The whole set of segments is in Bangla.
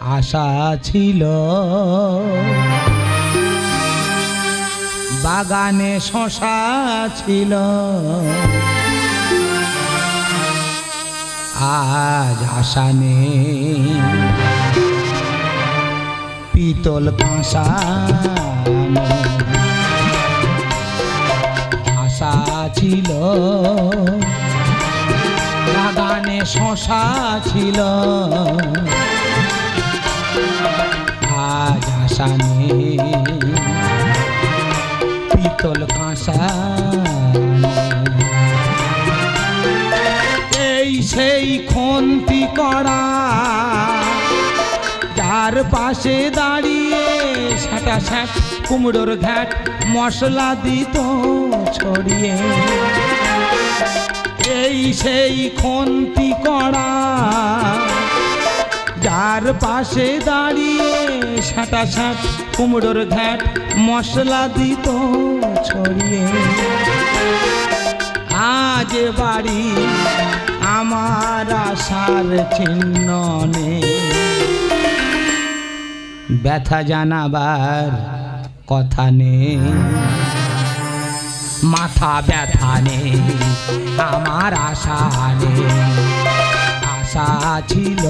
আশা ছিল বাগানে শশা ছিল আজ আশা নেই পিতল কাঁসা আশা ছিল বাগানে শশা ছিল আজ আশা নেই পিতল কাঁসা এই সেই খন্তি করা যার পাশে দাঁড়িয়ে সাঁটা সাঁট কুমড়োর ঘাট মশলা দিত ছড়িয়ে এই সেই খন্তি করা যার পাশে দাঁড়িয়ে সাঁটা সাঁট কুমড়োর ঘাট মশলা দিত ছড়িয়ে আজ বাড়ি আমার আশার চিহ্ন নেই ব্যথা জানাবার কথা নেই মাথা ব্যথা নেই আমার আশা নেই আশা ছিল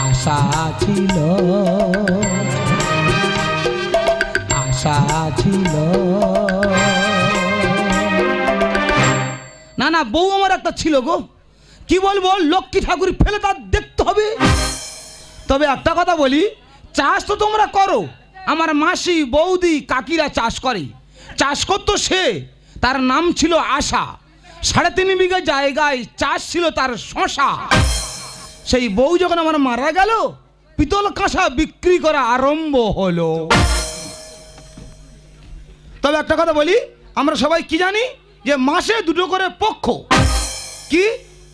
আশা ছিল আশা ছিল না না বউ আমার একটা ছিল গো কি বলবো লক্ষ্মী ঠাকুর ফেলে তার দেখতে হবে তবে একটা কথা বলি চাষ তো তোমরা করো আমার মাসি বৌদি কাকিরা চাষ করে চাষ করতো সে তার নাম ছিল আশা 3.5 বিঘা জায়গায় চাষ ছিল তার শশা সেই বউ যখন আমার মারা গেল পিতল কাঁসা বিক্রি করা আরম্ভ হলো তবে একটা কথা বলি আমরা সবাই কি জানি যে মাসে 2টো করে পক্ষ কি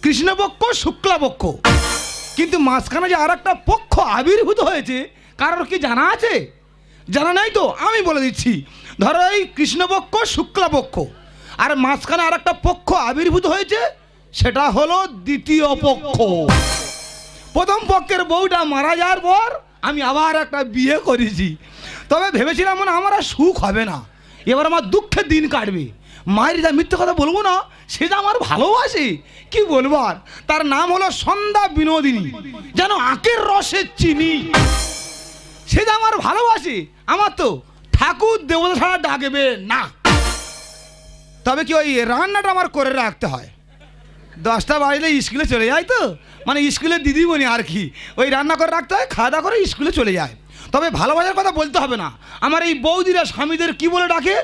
কৃষ্ণপক্ষ শুক্লাপক্ষ কিন্তু মাঝখানে যে আর একটা পক্ষ আবির্ভূত হয়েছে কারোর কি জানা আছে জানা নাই তো আমি বলে দিচ্ছি ধরো এই কৃষ্ণপক্ষ শুক্লাপক্ষ আর মাঝখানে আর একটা পক্ষ আবির্ভূত হয়েছে সেটা হলো দ্বিতীয় পক্ষ প্রথম পক্ষের বউটা মারা যাওয়ার পর আমি আবার একটা বিয়ে করেছি তবে ভেবেছিলাম মানে আমার আর সুখ হবে না এবার আমার দুঃখের দিন কাটবে মায়ের যা মিথ্যে কথা বলবো না সেটা আমার ভালোবাসে কি বলবো আর তার নাম হলো সন্ধ্যা বিনোদিনী যেন আখের রসের চিনি সেটা আমার ভালোবাসে আমার তো ঠাকুর দেবতা ছাড়া ডাকবে না তবে কি ওই রান্নাটা আমার করে রাখতে হয় 10টা বাজলে স্কুলে চলে যায় তো মানে স্কুলের দিদিমণি আর কি ওই রান্না করে রাখতে হয় খাওয়া দাওয়া করে স্কুলে চলে যায় তবে ভালোবাসার কথা বলতে হবে না আমার এই বৌদিরা স্বামীদের কি বলে ডাকে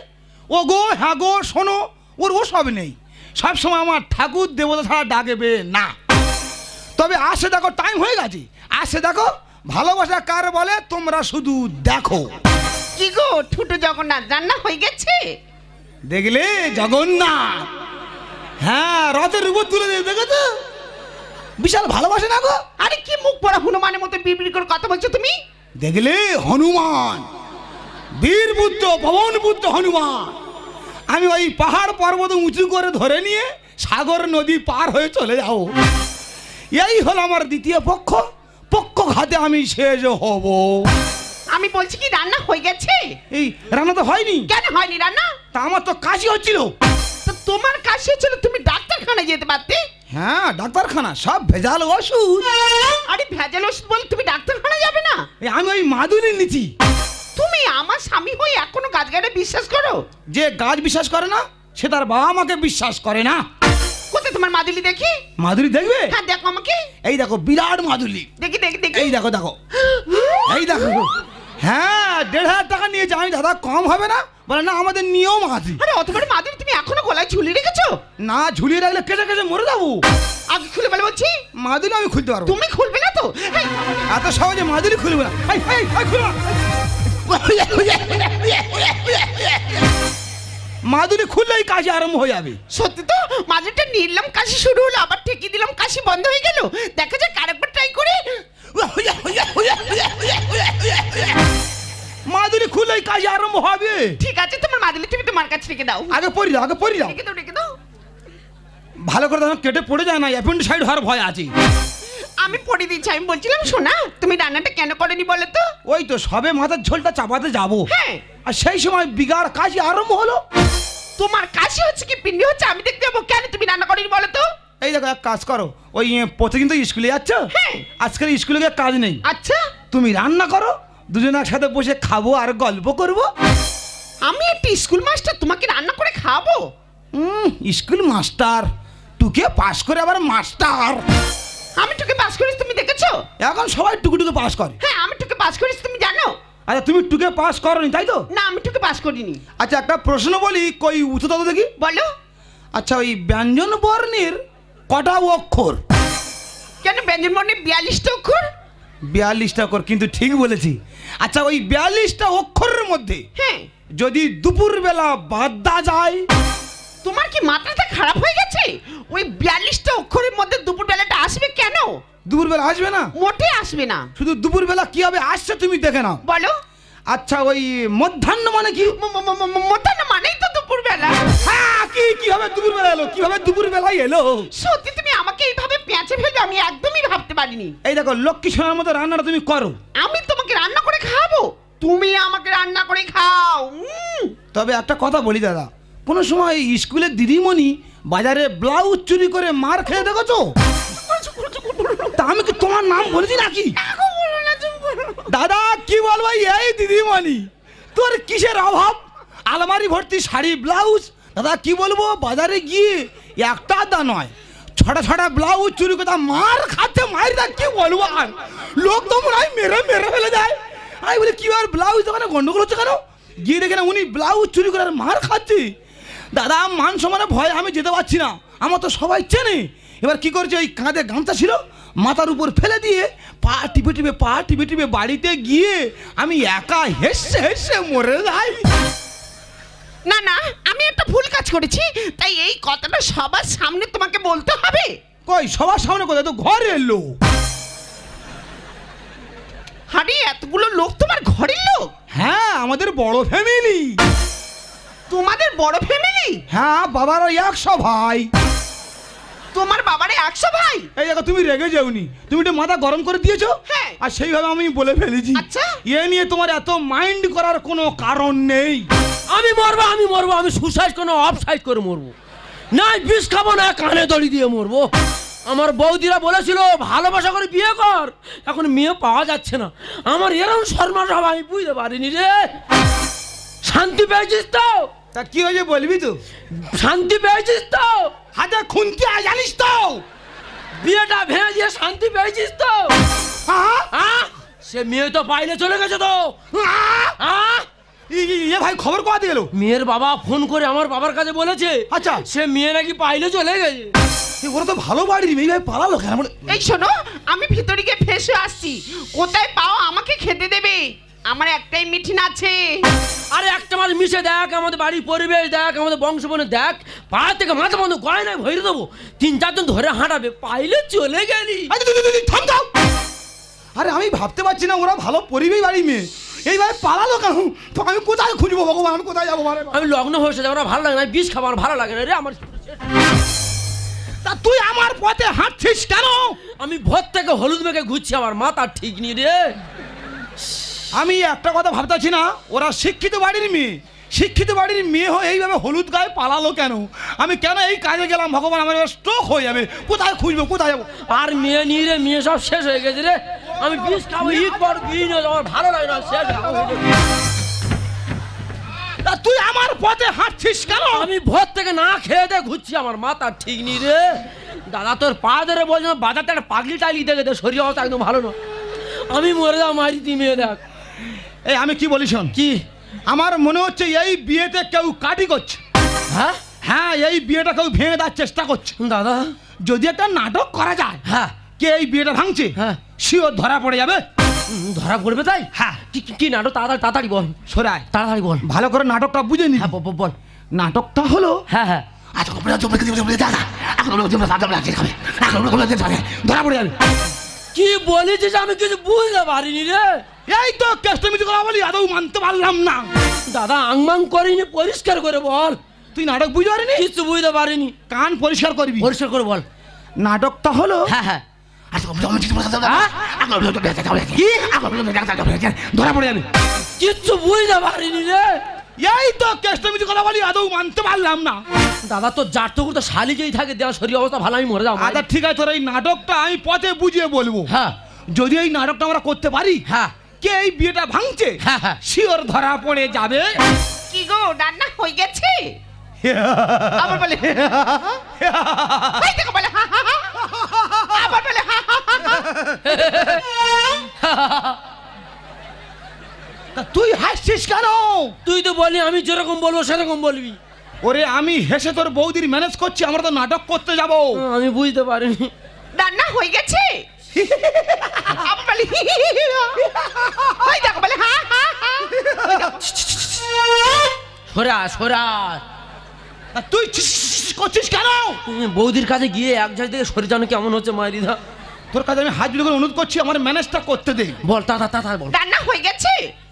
ও গো হ্যাঁ গো শোনো ওর ও সব নেই সবসময় আমার ঠাকুর দেবতা ছাড়া ডাকবে না তবে আসে দেখো টাইম হয়ে গেছে আসে দেখো ভালোবাসা কার বলে তোমরা শুধু দেখো কি গো ঠুটো জগন্নাথ রান্না হয়ে গেছে দেখলে জগন্নাথ হ্যাঁ রথের উপর তুলে দিয়ে দেখেছো বিশাল ভালোবাসে না গো আরে কি মুখ পড়া হনুমানের মতো বিড়বিড় করে কথা বলছো তুমি দেখলে হনুমান বীরপুত্র পবনপুত্র হনুমান আমি ওই পাহাড় পর্বত উঁচু করে ধরে নিয়ে সাগর নদী পার হয়ে চলে যাও এই হলো আমার দ্বিতীয় পক্ষ পক্ষ ঘাতে আমি শেষ হব আমি বলছি কি রান্না হয়ে গেছে এই রান্না তো হয়নি কেন হয়নি রান্না তা আমার তো কাশি হচ্ছিল তো তোমার কাশি হচ্ছিল তুমি ডাক্তারখানায় যেতে পারতে হ্যাঁ ডাক্তারখানা সব ভেজাল ওষুধ আরে ভেজাল ওষুধ বলে তুমি ডাক্তারখানায় যাবে না আমি ওই মাদুলি নিচ্ছি তুমি আমার স্বামী হয়ে এখনো গাছ গাড়ে বিশ্বাস করো যে গাছ বিশ্বাস করে না সে তার বাবা মাকে বিশ্বাস করে না কোথায় তোমার মাদুলি দেখি মাদুলি দেখবে হ্যাঁ দেখো আমাকে এই দেখো বিরাট মাদুলি দেখি দেখি দেখি এই দেখো দেখো এই দেখো হ্যাঁ 1,500 টাকা নিয়ে যাই দাদা কম হবে না বলে না আমাদের নিয়ম আছে আরে অত বড় মাদুলি তুমি এখনো গলায় ঝুলিয়ে রেখেছো না ঝুলিয়ে রাখলে কেটে কেটে মরে যাবো আগে খুলে বলে বলছি মাদুলি আমি খুলতে পারবো তুমি খুলবে না তো এত সহজে মাদুলি খুলবে না খুলবা মাদুলি খুললেই কাশি আরম্ভ হয়ে যাবে সত্যি তো মাদুলিটা নিলাম কাশি শুরু হলো আবার ঠেকিয়ে দিলাম কাশি বন্ধ হয়ে গেল দেখা যাক আরেকবার ট্রাই করে মাদুলি খুললেই কাশি আরম্ভ হবে ঠিক আছে তোমার মাদুলি তুমি তোমার কাছে রেখে দাও আগে পরি দাও রেখে দাও রেখে দাও ভালো করে কেটে পড়ে যায় না অ্যাপেন্ডিসাইড হওয়ার ভয় আছে আমি পড়ে দিচ্ছি। আমি বলছিলাম শোনা, তুমি রান্নাটা কেন করেনি বলো তো? ওই তো সবে মাথার ঝোলটা চাপাতে যাবো, হ্যাঁ। আর সেই সময় বিগাড় কাজই আরম্ভ হলো। তোমার কাশি হচ্ছে কি পিন্ডি হচ্ছে আমি দেখতে যাবো, কেন তুমি রান্না করেনি বলো তো? এই দেখো এক কাজ করো, ওই প্রতিদিন তো স্কুলে যাচ্ছ, হ্যাঁ। আজকাল স্কুলে গিয়ে কাজ নেই, আচ্ছা, তুমি রান্না করো, দুজনে একসাথে বসে খাবো আর গল্প করবো। আমি একটা স্কুল মাস্টার, তোমাকে রান্না করে খাবো? স্কুল মাস্টার, টুকে পাস করে আবার মাস্টার। আমি টুকে পাস করিস তুমি দেখেছো? এখন সবাই টুকে টুকে পাস করে। হ্যাঁ, আমি টুকে পাস করিস তুমি জানো? আচ্ছা তুমি টুকে পাস করনি তাই তো? না, আমি টুকে পাস করিনি। আচ্ছা একটা প্রশ্ন বলি, কই উত্তর দাও দেখি। বলো। আচ্ছা ওই ব্যঞ্জন বর্ণের কটা অক্ষর? কেন ব্যঞ্জন বর্ণে 42টা অক্ষর? 42টা অক্ষর, কিন্তু ঠিক বলেছি। আচ্ছা ওই 42টা অক্ষরের মধ্যে হ্যাঁ। যদি দুপুরবেলা বাদ দেওয়া যায়? তোমার কি মাথাটা খারাপ হয়ে গেছে? ওই 42টা অক্ষরের মধ্যে দুপুরবেলাটা আসবে কেন? দুপুরবেলা আসবে না? মোটে আসবে না। শুধু দুপুরবেলা কিভাবে আসছে তুমি দেখে নাও। বলো। আচ্ছা ওই মধ্যাহ্ন মানে কি? মধ্যাহ্ন মানেই তো দুপুরবেলা। হ্যাঁ, কিভাবে দুপুরবেলা এলো? কিভাবে দুপুরবেলায় এলো? সত্যি তুমি আমাকে এইভাবে পেঁচে ফেলবে আমি একদমই ভাবতে পারিনি। এই দেখো লক্ষ্মী সোনার মতো রান্নাটা তুমি করো। আমি তোমাকে রান্না করে খাওয়াবো? তুমি আমাকে রান্না করে খাও। তবে একটা কথা বলি দাদা, কোনো সময় স্কুলের দিদিমণি বাজারে ব্লাউজ চুরি করে মার খেয়ে দেখেছো? তা আমি কি তোমার নাম বলেছি নাকি? দাদা কি বলবো, এই দিদিমণি তোর কিসের অভাব? আলমারি ভর্তি শাড়ি ব্লাউজ, দাদা কি বলবো, বাজারে গিয়ে একটা আধা নয় ছটা ছটা ব্লাউজ চুরি করে মার খাচ্ছে। মায়ের কি বলবো, আর লোক তো মনে হয় মেরে মেরে ফেলে যায়। আমি বলি কি আর ব্লাউজ দোকানে গন্ডগোল হচ্ছে কেন? গিয়ে দেখে না উনি ব্লাউজ চুরি করে আর মার খাচ্ছে। দাদা মান সম্মানে ভয় আমি যেতে পারছি না, আমার তো সবাই চেনে। এবার কি করছে, ওই কাঁধে গামছা ছিল মাথার উপর ফেলে দিয়ে পা টিপে টিপে বাড়িতে গিয়ে আমি একা হেসে হেসে মরে যাই। না না, আমি একটা ভুল কাজ করেছি, তাই এই কথাটা সবার সামনে তোমাকে বলতে হবে। কই সবার সামনে কোথায়, তো ঘরে এলো। আরে এতগুলো লোক তোমার ঘরের লোক? হ্যাঁ আমাদের বড় ফ্যামিলি। তোমাদের বড় ফ্যামিলি? হ্যাঁ বাবার 100 ভাই। তোমার বাবারে 100 ভাই? এই দেখো তুমি রেগে যাওনি, তুমি একটু মাথা গরম করে দিয়েছো। হ্যাঁ। আর সেইভাবে আমি বলে ফেলেছি। আচ্ছা। এ নিয়ে তোমার এত মাইন্ড করার কোনো কারণ নেই। আমি মরবো, আমি সুসাইড কোনো অফসাইড করে মরবো, না বিষ খাবো না কানে দড়ি দিয়ে মরবো। আমার বৌদিরা বলেছিল ভালোবাসা করে বিয়ে কর, এখন মেয়ে পাওয়া যাচ্ছে না। আমার এরকম সর্বনাশ হবে আমি বুঝতে পারিনি রে। শান্তি পেয়েছিস তো? তা কি হয়েছে বলবি তো? শান্তি পেয়েছিস তো? হাতে খুনতি জানিস তো? বিয়েটা ভেঙে দিয়ে শান্তি পেয়েছিস তো? হ্যাঁ? সে মেয়ে তো পাইলে চলে গেছে তো। এ ভাই খবর কোথা দিয়ে এলো? মেয়ের বাবা ফোন করে আমার বাবার কাছে বলেছে আচ্ছা সে মেয়ে নাকি পাইলে চলে গেছে। ওরা তো ভালো বাড়ির মেয়ে, ভাই পালালো কেন? এই শোনো, আমি ভিতরে গিয়ে ফেসে আসছি, কোথায় পাও আমাকে খেতে দেবে, আমার একটাই মিঠিন আছে। আরে একটা মাস মিশে দেখ, আমাদের বাড়ির পরিবেশ দেখ, আমাদের বংশবনে দেখ, পাড়া থেকে মাথা বন্ধ গয়নায় ভরে দেবো, 3-4 জন ধরে হাঁটাবে, পাইলে চলে গেলি। থাম দাও। আরে আমি ভাবতে পারছি না ওরা ভালো পরিবেশ বাড়ির মেয়ে, এইভাবে পালালো কেন? তো আমি কোথায় খুঁজবো ভগবান, আমি কোথায় যাবো? আমি লগ্ন হয়েছে যাবো না, ভালো লাগে না, বিষ খাবার ভালো লাগে না রে আমার। তা তুই আমার পথে হাঁটছিস কেন? আমি ভোর থেকে হলুদ মেখে ঘুরছি, আমার মাথা ঠিক নেই রে। আমি একটা কথা ভাবতেছি না, ওরা শিক্ষিত বাড়ির মেয়ে, শিক্ষিত বাড়ির মেয়ে হয়ে এইভাবে হলুদ গায়ে পালালো কেন? আমি কেন এই কাজে গেলাম ভগবান, আমার স্ট্রোক হয়ে যাবে, কোথায় খুঁজবো, কোথায় যাবো? আর মেয়ে নিয়ে রে, মেয়ে সব শেষ হয়ে গেছে রে। আমি বিষ খাবো, ঈদ পর দিন আমার ভালো লাগে না, শেষ। তা তুই আমার পথে হাঁটছিস কেন? আমি ভোর থেকে না খেয়ে দিয়ে ঘুরছি, আমার মাথা ঠিক নেই রে। দাদা তোর পা ধরে বলছে বাজারতে একটা পাগলি টাগলি দেখে দে, শরীর অবস্থা একদম ভালো না। আমি মরে যাও মারি, তুই মেয়ে দেখ। এই আমি কি বলি শোন, কি আমার মনে হচ্ছে এই বিয়েতে কেউ কাটি করছে। হ্যাঁ হ্যাঁ, এই বিয়েটা কেউ ভেঙে দেওয়ার চেষ্টা করছে। দাদা যদি একটা নাটক করা যায়, হ্যাঁ কে এই বিয়েটা ভাঙছে, হ্যাঁ শিওর ধরা পড়ে যাবে। ধরা পড়বে তাই? হ্যাঁ। কি নাটক? তাড়াতাড়ি বল, সরাই তাড়াতাড়ি বল, ভালো করে নাটকটা বুঝে নি। হ্যাঁ বল। নাটকটা হলো, হ্যাঁ হ্যাঁ ধরা পড়ে যাবে। কি বলেছিস আমি কিছু বুঝতে পারিনি রে। এই তো কেষ্টমিতি করা বলি, আদৌ মানতে পারলাম না। দাদা আংমাং করিনি, পরিষ্কার করে বল। তুই নাটক বুঝতে পারিনি? কিছু বুঝতে পারিনি। কান পরিষ্কার করবি, পরিষ্কার করে বল। নাটকটা হলো হ্যাঁ হ্যাঁ ধরা পড়ে যাবে। কিচ্ছু বুঝতে পারিনি রে। এই তো কেষ্টমিতি কথা বলি, আদৌ মানতে পারলাম না। দাদা তোর যার তো তো শালি যেই থাকে দেওয়া শরীর অবস্থা ভালো, আমি মরে যাবো। আচ্ছা ঠিক আছে, তোর এই নাটকটা আমি পথে বুঝিয়ে বলবো। হ্যাঁ যদি এই নাটকটা আমরা করতে পারি, হ্যাঁ কে এই বিয়েটা ভাঙছে হ্যাঁ হ্যাঁ। শিওর ধরা পড়ে যাবে। কি গো রান্না হয়ে গেছে? আবার বলে এই দেখো বলে আবার বলে তা তুই হাসছিস কেন? তুই তো বলি আমি যেরকম বলবো সেরকম বলবি। ওরে আমি হেসে তোর বৌদির ম্যানেজ করছি, আমরা তো নাটক করতে যাব। আমি বুঝতে পারিনি। রান্না হয়ে গেছে? আবার বলে এই দেখো বলে সরা সরা। তা তুই ছিস করছিস কেন? বৌদির কাছে গিয়ে এক জায়গা থেকে সরে যানো কেমন হচ্ছে মায়ের দিদা? তোর কাছে আমি হাত জুড়ে করে অনুরোধ করছি, আমার ম্যানেজটা করতে দে। বল তাড়া বল। রান্না হয়ে গেছে?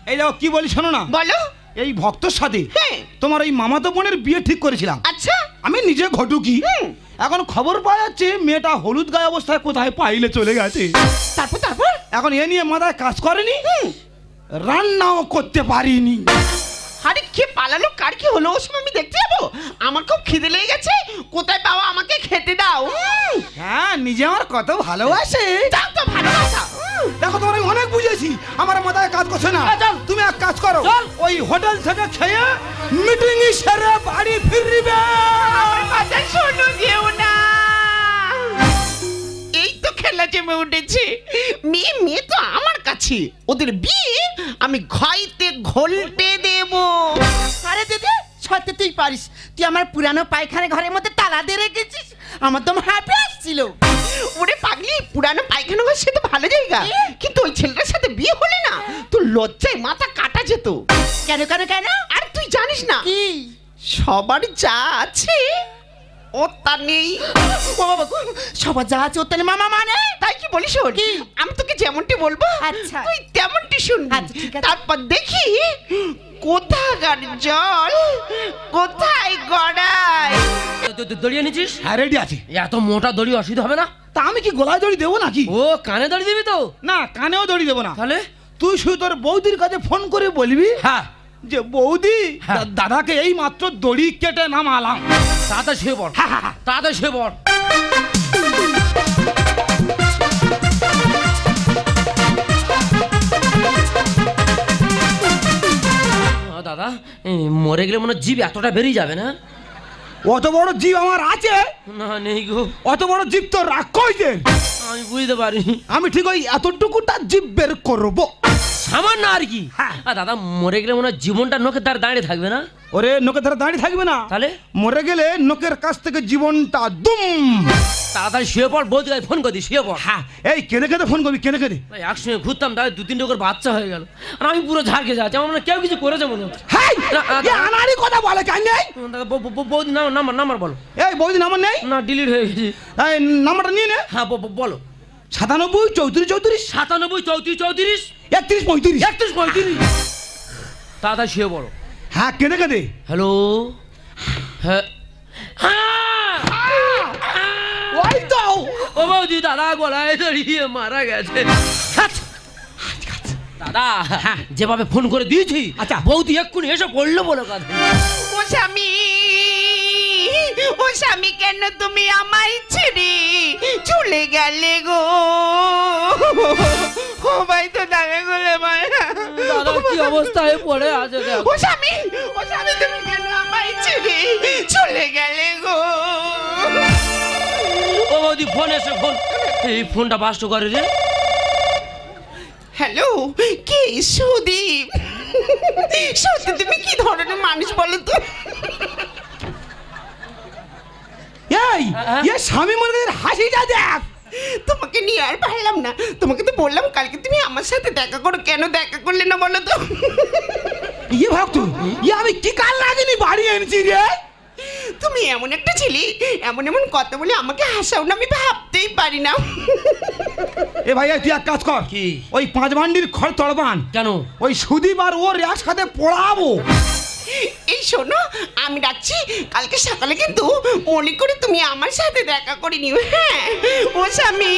এই দেখো কি বলি শোনো না, বলো। এই ভক্তর সাথে হ্যাঁ। তোমার এই মামাতো বোনের বিয়ে ঠিক করেছিলাম। আচ্ছা আমি নিজে ঘটুকি। এখন খবর পাওয়া যাচ্ছে মেয়েটা হলুদ গায়ে অবস্থায় কোথায় পাইলে চলে গেছে। তারপর তারপর এখন এ নিয়ে মাথায় কাজ করেনি, রান্নাও করতে পারিনি। আরে কে পালালো, কার কি হলো ও সময় আমি দেখতে যাবো? আমার খুব খিদে লেগে গেছে, কোথায় পাওয়া আমাকে খেতে দাও। হ্যাঁ নিজে আমার কত ভালোবাসে। যাও তো ভালোবাসা। দেখো তোমার আমি অনেক বুঝেছি, আমার মাথায় কাজ করছে না। চল। তুমি এক কাজ করো, চল। ওই হোটেল থেকে খেয়ে মিটিং সেরে বাড়ি ফিরবে। আমার কথা শোনো, যেও না। এই তো খেলা জমে উঠেছে, মেয়ে তো আমার কাছে, ওদের বিয়ে আমি ঘাইতে ঘোলটে দেব। আরে দিদি সত্যি তুই পারিস, তুই আমার পুরানো পায়খানা ঘরের মধ্যে তালা দিয়ে রেখেছিস, আমার তো হাঁপে আসছিল। ওরে পাগলি, পুরানো পায়খানা ঘর সে তো ভালো জায়গা, কিন্তু ওই ছেলেটার সাথে বিয়ে হলে না তোর লজ্জায় মাথা কাটা যেত। কেন কেন কেন? আর তুই জানিস না কি? সবার যা আছে ও তা নেই। ও বাবা গো, সবার যা আছে ওর তাহলে মামা মানে? তাই কি বলিস? শোন, কি? আমি তোকে যেমনটি বলবো আচ্ছা। তুই তেমনটি শুনবি। আচ্ছা, ঠিক আছে। তারপর দেখি কোথাকার জল কোথায় গড়ায়। দড়িয়ে নিছিস? হ্যাঁ রেডি আছে। এত মোটা দড়ি অসুবিধা হবে না? তা আমি কি গলায় দড়ি দেবো নাকি? ও কানে দড়ি দিবি তো? না কানেও দড়ি দেবো না। তাহলে তুই শুধু তোর বৌদির কাছে ফোন করে বলবি হ্যাঁ যে বৌদি হ্যাঁ। দাদাকে এই মাত্র দড়ি কেটে নামালাম। তাড়াতাড়ি শুয়ে পড়, তাড়াতাড়ি শুয়ে পড়। দাদা মরে গেলে মনে হয় জীব এতটা বেরিয়ে যাবে না? অত বড় জীব আমার আছে? না নেই গো। অত বড় জীব তো রাগ কইছে। আমি বুঝতে পারিনি। আমি ঠিক ওই এতটুকুটা জীব বের করবো। সামান্য আর কি। হ্যাঁ। দাদা মরে গেলে মনে হয় জীবনটা নখে তার দাঁড়িয়ে থাকবে না? ওরে নোকের ধারে দাঁড়িয়ে থাকবে না, তাহলে মরে গেলে নোকের কাছ থেকে জীবনটা দুম। তাড়াতাড়ি শুয়ে পড়, বৌদি ফোন করে দিই, শুয়ে পড়। হ্যাঁ এই কেঁদে কেঁদে ফোন করবি, কেঁদে কেঁদে। একসঙ্গে ঘুরতাম, তাহলে 2-3 করে বাচ্চা হয়ে গেল, আর আমি পুরো ঝাড়কে যাচ্ছি। আমার মনে হয় কেউ কিছু করেছে মনে হচ্ছে। হ্যাঁ না, এ আনাড়ি কথা বলে কেন নেই? দাদা বৌদি নাম্বার বলো। এই বৌদি নাম্বার নেই? না ডিলিট হয়ে গেছে। এই নাম্বারটা নিয়ে নে। হ্যাঁ বলো। 97 34 34 97 34 34 31 35 31 35। তাড়াতাড়ি শুয়ে পড়ো। হ্যাঁ কেঁদে কেঁদে। হ্যালো হ্যাঁ ওই তো ও বৌদি, দাদা গলায় দড়িয়ে মারা গেছে। দাদা যেভাবে ফোন করে দিয়েছি, আচ্ছা। বৌদি এক্ষুনি এসে পড়লো বলে কথা। ও স্বামী, ও স্বামী, কেন তুমি আমায় ছেড়ে চলে গেলে গো? ও ভাই তো দাঁড়ে গেলে দাদা কি অবস্থায় পড়ে আছে দেখো। ও স্বামী, তুমি কেন আমায় ছেড়ে চলে গেলে গো? ও বৌদি ফোন এসে ফোন, এই ফোনটা বাস্ট করে রে। হ্যালো, কে? সুদীপ। সত্যি তুমি কি ধরনের মানুষ বলো তো? এই এ স্বামী মন্দিরের হাসিটা দেখ। তোমাকে নিয়ে আর পারলাম না, তোমাকে তো বললাম কালকে তুমি আমার সাথে দেখা করো, কেন দেখা করলে না বলো তো? ইয়ে ভাবতো আমি কি কাল লাগেনি বাড়ি এনেছি রে। তুমি এমন একটা ছেলে, এমন এমন কথা বলে আমাকে হাসাও না, আমি ভাবতেই পারি না। এ ভাই তুই এক কাজ কর, কি? ওই 5 ভান্ডির খড় তড়বান, কেন? ওই সুদীপ আর ওর একসাথে পড়াবো। এই শোনো, আমি রাখছি, কালকে সকালে কিন্তু মনে করে তুমি আমার সাথে দেখা করে নিও। হ্যাঁ ও স্বামী।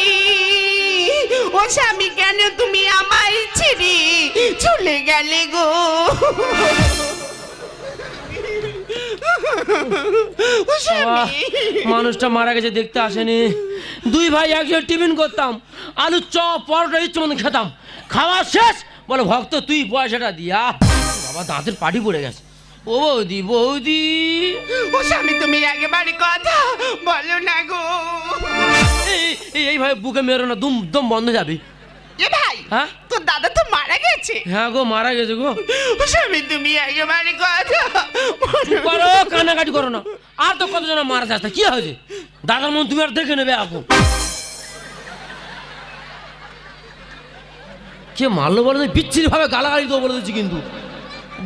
স্বামী কেন তুমি আমায় ছেড়ে চলে গেলে গো? ও স্বামী, মানুষটা মারা গেছে দেখতে আসেনি। দুই ভাই একসাথে টিফিন করতাম, আলু চপ পরোটা ইচ্ছে মতো খেতাম। খাওয়া শেষ বলে ভক্ত তুই পয়সাটা দিয়া। বাবা দাঁতের পাটি পড়ে গেছে। ও বৌদি বৌদি, ও স্বামী তুমি একেবারে কথা বলো না গো। এইভাবে বুকে মেরো না, দুম দম বন্ধ যাবে। এ ভাই, হ্যাঁ তোর দাদা তো মারা গেছে। হ্যাঁ গো মারা গেছে গো। ও স্বামী তুমি একেবারে কথা করো কান্নাকাটি করো না। আর তো কতজন মারা যাচ্ছে, কি হয়েছে? দাদার মন তুমি আর দেখে নেবে এখন। কে মারলো বলে বিচ্ছিরি ভাবে গালাগালি দেবো বলে দিচ্ছি কিন্তু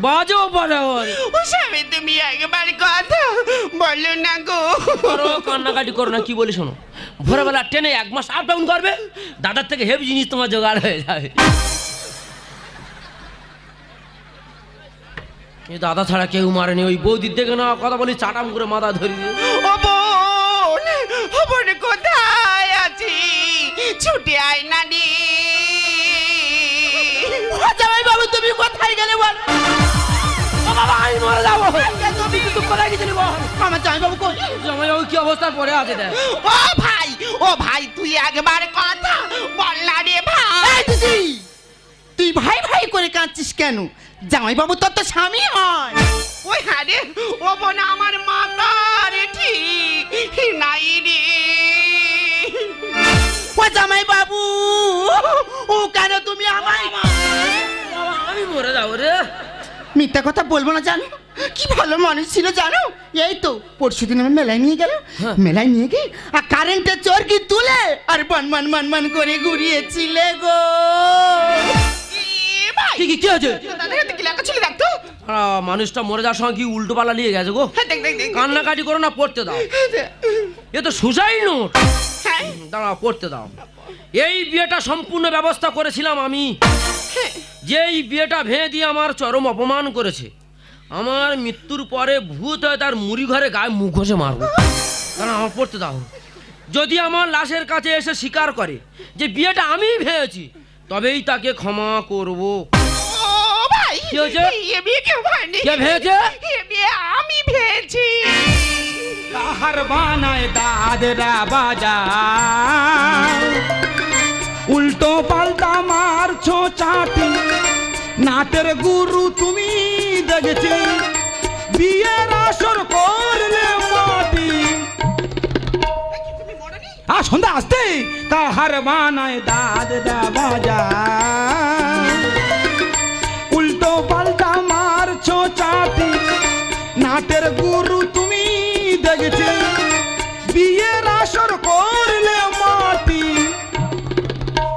বাজেও বাজাও। ও স্বামী তুমি একেবারে কথা বলো না গো। করো কান্নাকাটি করো না। কি বলি শোনো, ভোরবেলা ট্রেনে 1 মাস আপ ডাউন করবে, দাদার থেকে হেভি জিনিস তোমার জোগাড় হয়ে যাবে। এই দাদা ছাড়া কেউ মারেনি। ওই বৌদির দেখে না কথা বলি চাটাম করে মাথা ধরি দিয়ে। ও বোন, ও বোন কোথায় আছি? ছুটে আয় না রে। জামাই বাবু তুমি কোথায় গেলে বল? ও বাবা আমি মারা যাবো। তুমি কিন্তু কোথায় গেছিলি বল? আমার জামাই বাবু কই? জামাই বাবু কি অবস্থায় পড়ে আছে দেখ। ও ভাই তুই একবার কথা বল না রে ভাই। এই দিদি, তুই ভাই ভাই করে কাঁদছিস কেন? জামাই বাবু তোর তো স্বামী হয়। ওই হ্যাঁ রে, ও বোন আমার মাথা রে ঠিক নাই রে। ও জামাই বাবু, ও কেন তুমি আমায়? আমি মরে যাবো রে। মিথ্যা কথা বলবো না জানো, কি ভালো মানুষ ছিল জানো। এই তো পরশুদিন আমি মেলায় নিয়ে গেল, মেলায় নিয়ে গিয়ে আর কারেন্টের চরকি তুলে আর মান করে ঘুরিয়েছিলে গো। এ ভাই, কি হয়েছে? দাদা হাতে কি লেখা ছিল দেখ তো। মানুষটা মরে যাওয়ার সময় কি উল্টো পালা নিয়ে গেছে গো। হ্যাঁ, দেখ দেখ দেখ। কান্নাকাটি করো না, পড়তে দাও। এ তো সুসাইড নোট। হ্যাঁ, দাঁড়াও পড়তে দাও। এই বিয়েটা সম্পূর্ণ ব্যবস্থা করেছিলাম আমি। যেই বিয়েটা ভেঙে দিয়ে আমার চরম অপমান করেছে, আমার মৃত্যুর পরে ভূত হয়ে তার মুড়ি ঘরে গায়ে মুখ ঘষে মারবো। কারণ আমার পড়তে দাও। যদি আমার লাশের কাছে এসে স্বীকার করে যে বিয়েটা আমি ভেঙেছি, তবেই তাকে ক্ষমা করব। ও ভাই, কি হয়েছে? এ বিয়ে কেউ ভাঙেনি। কে ভেঙেছে? এ বিয়ে আমি ভেঙেছি। কাহার বানায় দাদরা বাজা, উল্টো পাল্টা মারছো চাটি, নাটের গুরু তুমি দেখেছি, বিয়ের আসর করলে মাটি। আর সন্ধ্যা আসতে কাহার বানায় দাদরা বাজা, উল্টো পাল্টা মারছো চাটি, নাটের গুরু তুমি দেখেছি, বিয়ের আসর করলে মাটি।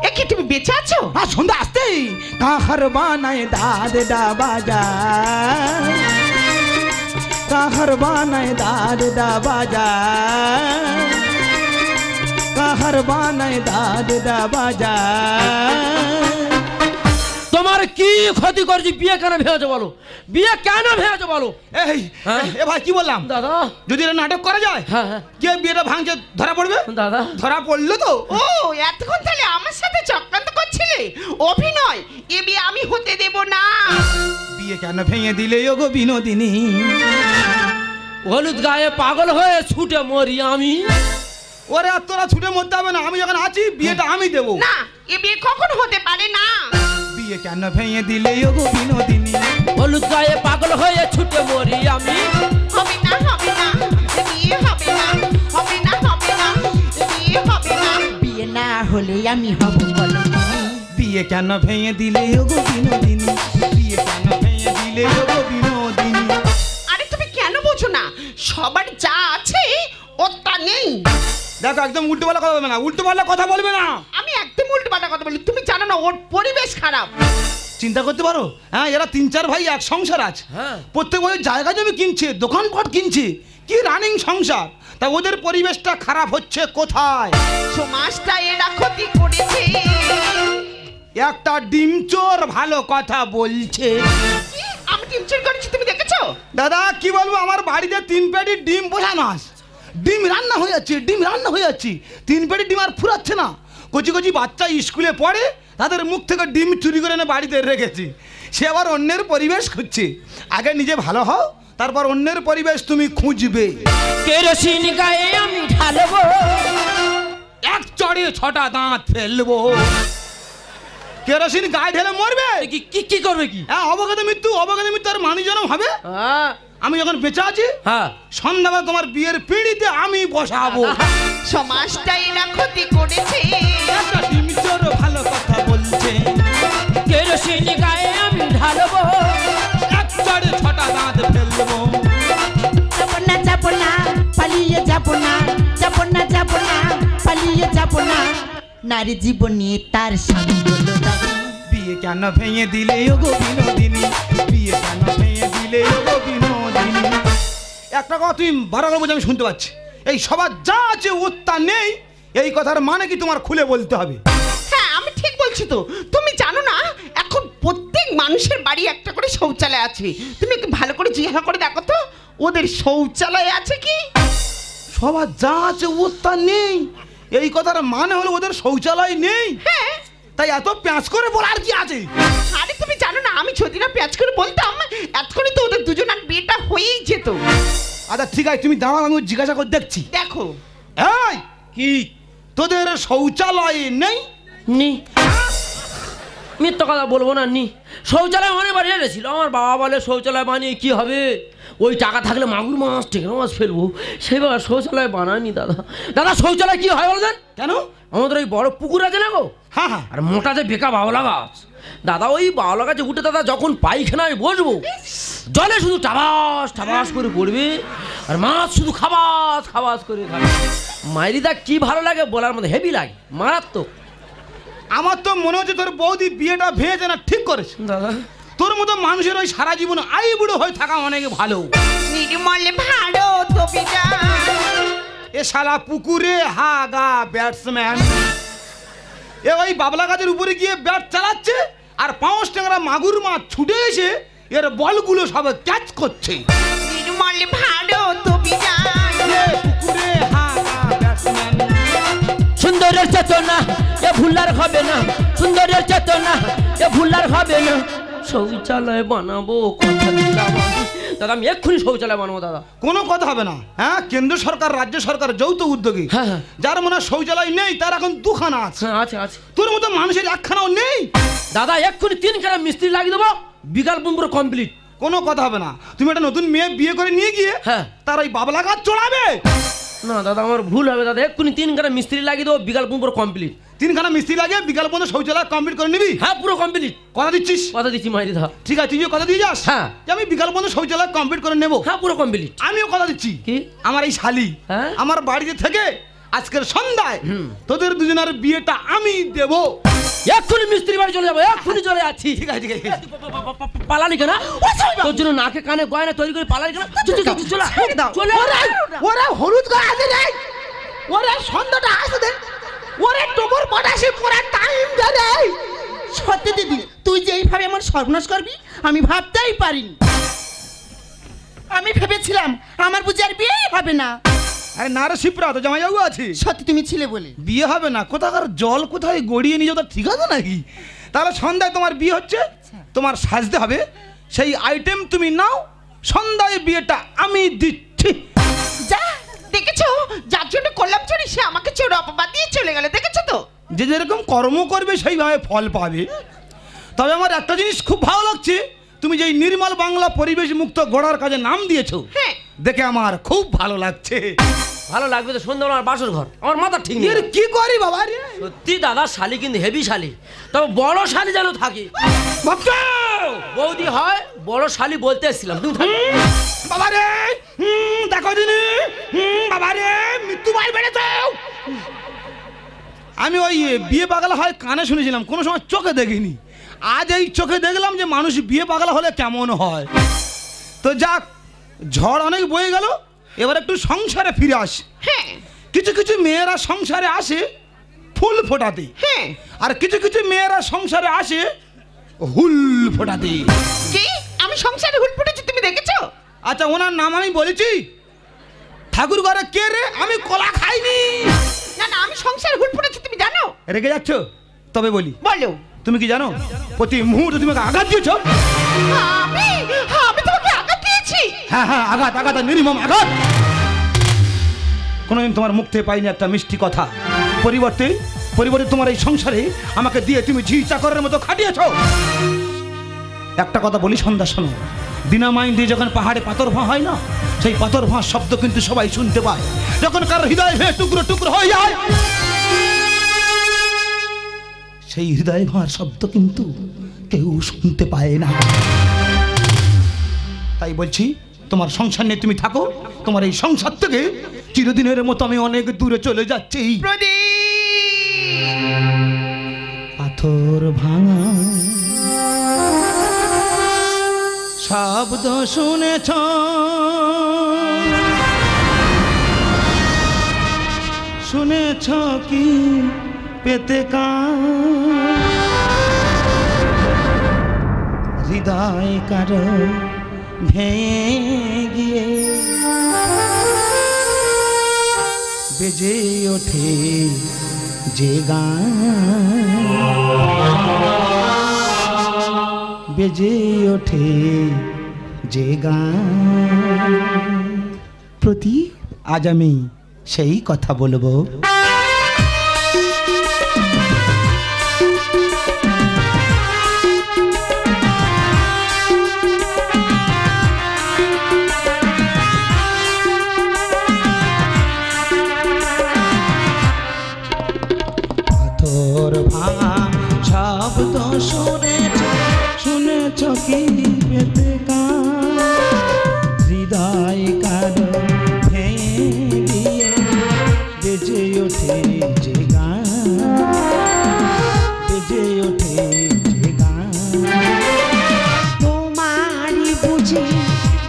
এ কি তুমি বেঁচে আছো? আর সন্ধ্যা আসতে কাহার বানায় দাদা বাজা, কাহার বানায় দাদা বাজা, কাহার বানায় দাদা বাজা। তোমার কি ক্ষতি করেছি? বিয়ে কেন ভেঙেছো বলো? বিয়ে কেন ভেঙেছো বলো? এই হ্যাঁ? এ ভাই কি বললাম দাদা। যদি এটা নাটক করা যায়, হ্যাঁ হ্যাঁ কে বিয়েটা ভাঙছে ধরা পড়বে? দাদা। ধরা পড়লো তো ও এতক্ষণ তাহলে আমার সাথে চক্রান্ত করছিলে? অভিনয়, এ বিয়ে আমি হতে দেব না। বিয়ে কেন ভেঙে দিলে ও গো বিনোদিনী? হলুদ গায়ে পাগল হয়ে ছুটে মরি আমি। ওরে আর তোরা ছুটে মরতে হবে না, আমি যখন আছি বিয়েটা আমি দেবো। না, এ বিয়ে কখন হতে পারে না। বিয়ে কেন ভেঙে দিলে ও গো বিনোদিনী? হলুদ গায়ে পাগল হয়ে ছুটে মরি আমি। হবে না, হবে না, এ বিয়ে হবে না, হবে না, হবে না, এ বিয়ে হবে না। বিয়ে না হলে আমি হব বলো। বিয়ে কেন ভেঙে দিলে ও গো বিনোদিনী? বিয়ে কেন ভেঙে দিলে ও গো বিনোদিনী? আরে তুমি কেন বোঝো না, সবার যা আছে ওর তা নেই। দেখো একদম উল্টো পাল্টা কথা বলবে না, উল্টো পাল্টা কথা বলবে না। আমি একদম উল্টো পাল্টা কথা বলি, তুমি জানো না ওর পরিবেশ খারাপ। চিন্তা করতে পারো, হ্যাঁ এরা 3-4 ভাই এক সংসার আছে, হ্যাঁ। প্রত্যেক বছর জায়গা জমি কিনছে, দোকানপাট কিনছে, কি রানিং সংসার, তা ওদের পরিবেশটা খারাপ হচ্ছে কোথায়? সমাজটা এরা ক্ষতি করেছে। একটা ডিম চোর ভালো কথা বলছে। কি? আমি টিমচুর করেছি তুমি দেখেছো? দাদা কি বলবো, আমার বাড়িতে 3 পেটি ডিম বসানো আছে, ডিম রান্না হয়ে যাচ্ছে, ডিম রান্না হয়ে যাচ্ছে, 3 পেটি ডিম আর ফুরাচ্ছে না। কচি কচি বাচ্চা স্কুলে পড়ে, তাদের মুখ থেকে ডিম চুরি করে এনে বাড়িতে রেখেছি। সে আবার অন্যের পরিবেশ খুঁজছে। আগে নিজে ভালো হও, তারপর অন্যের পরিবেশ তুমি খুঁজবে। কেরোসিন গায়ে আমি ঢালবো, এক চড়ে 6টা দাঁত ফেলবো। কেরোসিন গায়ে ঢেলে মরবে? কি কি কি করবে কি? হ্যাঁ, অবগত মৃত্যু। অবগত মৃত্যু আর মানুষ জনম হবে। হ্যাঁ আমি যখন বেঁচে আছি, হ্যাঁ, সন্ধ্যাবেলা তোমার বিয়ের পিঁড়িতে আমি বসাবো। সমাজটা এরা ক্ষতি করেছে। একটা ডিম চোরও ভালো কথা বলছে। কেরোসিন গায়ে আমি ঢালবো, এক চড়ে 6টা দাঁত ফেলবো। যাবো না পালিয়ে যাবো না, যাবো না যাবো না পালিয়ে যাবো না, নারী জীবনে তার স্বামী হলো দাবি। বিয়ে কেন ভেঙে দিলে ওগো বিনোদিনী, বিয়ে কেন ভেঙে দিলে ওগো বিনোদিনী। একটা কথা তুমি বারবার বলছো, আমি শুনতে পাচ্ছি। এই সবার যা আছে উত্তর নেই, এই কথার মানে কি তোমার খুলে বলতে হবে। হ্যাঁ, আমি ঠিক বলছি তো। তুমি জানো না এখন প্রত্যেক মানুষের বাড়ি একটা করে শৌচালয় আছে? তুমি একটু ভালো করে জিজ্ঞাসা করে দেখো তো ওদের শৌচালয় আছে কি। সবার যা আছে উত্তর নেই, এই কথার মানে হলো ওদের শৌচালয় নেই। হ্যাঁ, তাই এত প্যাঁচ করে বলার কি আছে? আরে তুমি জানো না আমি যদি না পেঁয়াজ করে বলতাম এতক্ষণে তো ওদের দুজনের বিয়েটা হয়েই যেত। আচ্ছা ঠিক আছে, তুমি দাঁড়াও, আমি জিজ্ঞাসা করে দেখছি। দেখো এই কি তোদের শৌচালয় নেই? নি মিথ্যা কথা বলবো না, নি শৌচালয় মানে বানিয়ে রেছিল। আমার বাবা বলে শৌচালয় বানিয়ে কি হবে, ওই টাকা থাকলে মাগুর মাছ টেকরা মাছ ফেলবো। সেবার শৌচালয় বানায়নি দাদা। দাদা শৌচালয় কি হয় বলতেন? কেন? আমাদের ওই বড় পুকুর আছে না গো, হ্যাঁ হ্যাঁ, আর মোটা যে বেকা বাওলা গাছ, দাদা ওই বাওলা গাছে উঠে দাদা যখন পায়খানায় বসবো, জলে শুধু টাবাস টাবাস করে পড়বে, আর মাছ শুধু খাবাস খাবাস করে খাবে। মাইরিদা কি ভালো লাগে বলার মধ্যে, হেভি লাগে, মারাত্মক। আমার তো মনে হচ্ছে তোর বৌদি বিয়েটা ভেঙেছে না ঠিক করেছে। দাদা তোর মতো মানুষের ওই সারা জীবন আই বুড়ো হয়ে থাকা অনেক ভালো। নির্মল ভাড়ো তবে যা। এ শালা পুকুরে হাগা ব্যাটসম্যান, এ ওই বাবলা গাছের উপরে গিয়ে ব্যাট চালাচ্ছে, আর 5 টাকা মাগুর মাছ ছুটে এসে এর বলগুলো সব ক্যাচ করছে। নির্মল ভাড়ো তবে যা। এ পুকুরে হাগা ব্যাটসম্যান। সুন্দরের চেতনা এ ভুলার হবে না, সুন্দরের চেতনা এ ভুলার হবে না। শৌচালয় বানাবো কথা দিলাম আমি। দাদা আমি এক্ষুনি শৌচালয় বানাবো দাদা। কোনো কথা হবে না। হ্যাঁ, কেন্দ্র সরকার রাজ্য সরকার যৌথ উদ্যোগী, হ্যাঁ, হ্যাঁ। যার মনে হয় শৌচালয় নেই তার এখন 2খানা আছে। হ্যাঁ আছে আছে। তোর মতো মানুষের 1খানাও নেই। দাদা এক্ষুনি 3খানা মিস্ত্রি লাগিয়ে দেবো, বিকাল পুরো কমপ্লিট। কোনো কথা হবে না। তুমি একটা নতুন মেয়ে বিয়ে করে নিয়ে গিয়ে হ্যাঁ। তার ওই বাবলা গাছ চড়াবে। না দাদা আমার ভুল হবে দাদা, এক্ষুনি 3খানা মিস্ত্রি লাগিয়ে দেবো, বিকাল পুরো কমপ্লিট। 3খানা মিস্ত্রি লাগে বিকাল পর্যন্ত শৌচালয় কমপ্লিট করে নিবি। হ্যাঁ পুরো কমপ্লিট, কথা দিচ্ছিস? কথা দিচ্ছি মাইরিদা। ঠিক আছে, তুই যে কথা দিয়ে যাস হ্যাঁ। যে আমি বিকাল পর্যন্ত শৌচালয় কমপ্লিট করে নেব, হ্যাঁ পুরো কমপ্লিট। আমিও কথা দিচ্ছি। কি? আমার এই শালি হ্যাঁ? আমার বাড়িতে থেকে আজকের সন্ধ্যায় তোদের দুজনের বিয়েটা আমি দেব। এক্ষুনি মিস্ত্রি বাড়ি চলে যাবো, এক্ষুনি চলে যাচ্ছি। ঠিক আছে ঠিক আছে। পালালি কেন? তোর জন্য নাকে কানে গয়না তৈরি করে পালালি কেন? চলে চলে ওরা হলুদ গায়ে আছে রে, ওরা সন্ধ্যাটা আসে দেন, ওরে টোপর পটাশে পুরা টাইম দে রে। সত্যি দিদি, তুই যে এইভাবে আমার সর্বনাশ করবি আমি ভাবতেই পারিনি। আমি ভেবেছিলাম আমার বুঝি আর বিয়েই হবে না। আরে না রে শিপ্রা, তো জামাইবাবু আছে। সত্যি তুমি ছিলে বলে বিয়ে হবে না? কোথাকার জল কোথায় গড়িয়ে নিয়ে যাও, তা ঠিক আছে নাকি? তাহলে সন্ধ্যায় তোমার বিয়ে হচ্ছে, তোমার সাজতে হবে, সেই আইটেম তুমি নাও, সন্ধ্যায় বিয়েটা আমি দিচ্ছি। যা দেখেছো, যার জন্য করলাম চুরি সে আমাকে চোর অপবাদ দিয়ে চলে গেল, দেখেছো তো? যে যেরকম কর্ম করবে সেইভাবে ফল পাবে। তবে আমার একটা জিনিস খুব ভালো লাগছে, তুমি যে এই নির্মল বাংলা পরিবেশ মুক্ত গড়ার কাজে নাম দিয়েছো, হ্যাঁ। দেখে আমার খুব ভালো লাগছে। ভালো লাগবে তো, সন্ধ্যাবেলা আমার বাসর ঘর, আমার মাথা ঠিক নেই। এর কি করি বাবা রে? সত্যি দাদা শালি কিন্তু হেভি শালি, তবে বড় শালি যেন থাকে। বাবা বৌদি হয় বড় শালি বলতে এসেছিলাম, তুমি থাকো। বাবা রে, দেখো দিনি, বাবা রে মৃত্যু ভাই বেড়েছে। আমি ওই বিয়ে পাগলা হয় কানে শুনেছিলাম, কোনো সময় চোখে দেখিনি। আজ এই চোখে দেখলাম যে মানুষ বিয়ে পাগলা হলে কেমন হয়। তো যাক, ঝড় অনেক বয়ে গেল, এবার একটু সংসারে ফিরে আসি। হ্যাঁ কিছু কিছু মেয়েরা সংসারে আসে ফুল ফোটাতে, হ্যাঁ। আর কিছু কিছু মেয়েরা সংসারে আসে হুল ফোটাতে। কি আমি সংসারে হুল ফুটেছি তুমি দেখেছো? আচ্ছা, ওনার নাম আমি বলেছি? ঠাকুর ঘরে কে রে? আমি কলা খাইনি। না না না আমি সংসার হুল পড়েছি তুমি জানো? রেগে যাচ্ছ? তবে বলি, বলো। তুমি কি জানো প্রতি মুহূর্তে তুমি আমাকে আঘাত দিয়েছ? আমি আমি তোমাকে আঘাত দিয়েছি? হ্যাঁ হ্যাঁ, আঘাত, আঘাত, নির্মম আঘাত। কোনোদিন তোমার মুখ থেকে পাইনি একটা মিষ্টি কথা। পরিবর্তে পরিবর্তে তোমার এই সংসারে আমাকে দিয়ে তুমি ঝি চাকরের মতো খাটিয়েছ। একটা কথা বলি সন্ধ্যা, শোনো। দিনামাইন দিয়ে যখন পাহাড়ে পাথর ভাঁ হয় না, সেই পাথর ভাঁ শব্দ কিন্তু সবাই শুনতে পায়। যখন কারোর হৃদয় ভেঙে টুকরো টুকরো হয়ে যায়, সেই হৃদয় ভাঁর শব্দ কিন্তু কেউ শুনতে পায় না। তাই বলছি, তোমার সংসার নিয়ে তুমি থাকো। তোমার এই সংসার থেকে চিরদিনের মতো আমি অনেক দূরে চলে যাচ্ছি। পাথর ভাঙা শব্দ শুনেছ, শুনেছ কি পেতে কান? হৃদয় কারো ভেঙে গিয়ে বেজে ওঠে যে গান, বেজে ওঠে যে গান। প্রতি আজ আমি সেই কথা বলবো। শব্দ শুনেছ, শুনেছ কি পেতে কান? হৃদয় কারো ভেঙে গিয়ে বেজে ওঠে যে গান, বেজে ওঠে যে গান। তোমারই বুঝি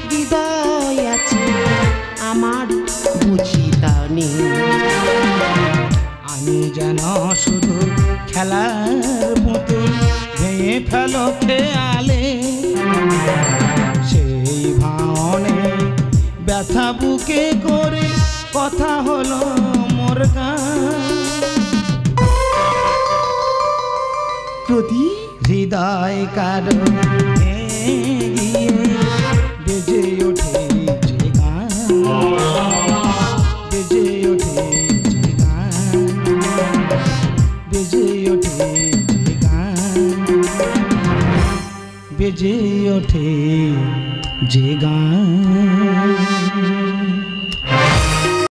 হৃদয় আছে, আমার বুঝি তা নেই। আমি যেন শুধু খেলার পুতুল, ভেঙে ফেলো খেয়ালে সেই ভাওনে ব্যথা বুকে করে কথা হলো মোর গান। প্রতি হৃদয় কারো ভেঙে বেজে ওঠে যে গান, বেজে ওঠে যে গান, বেজে ওঠে যে গান, বেজে ওঠে যে গান।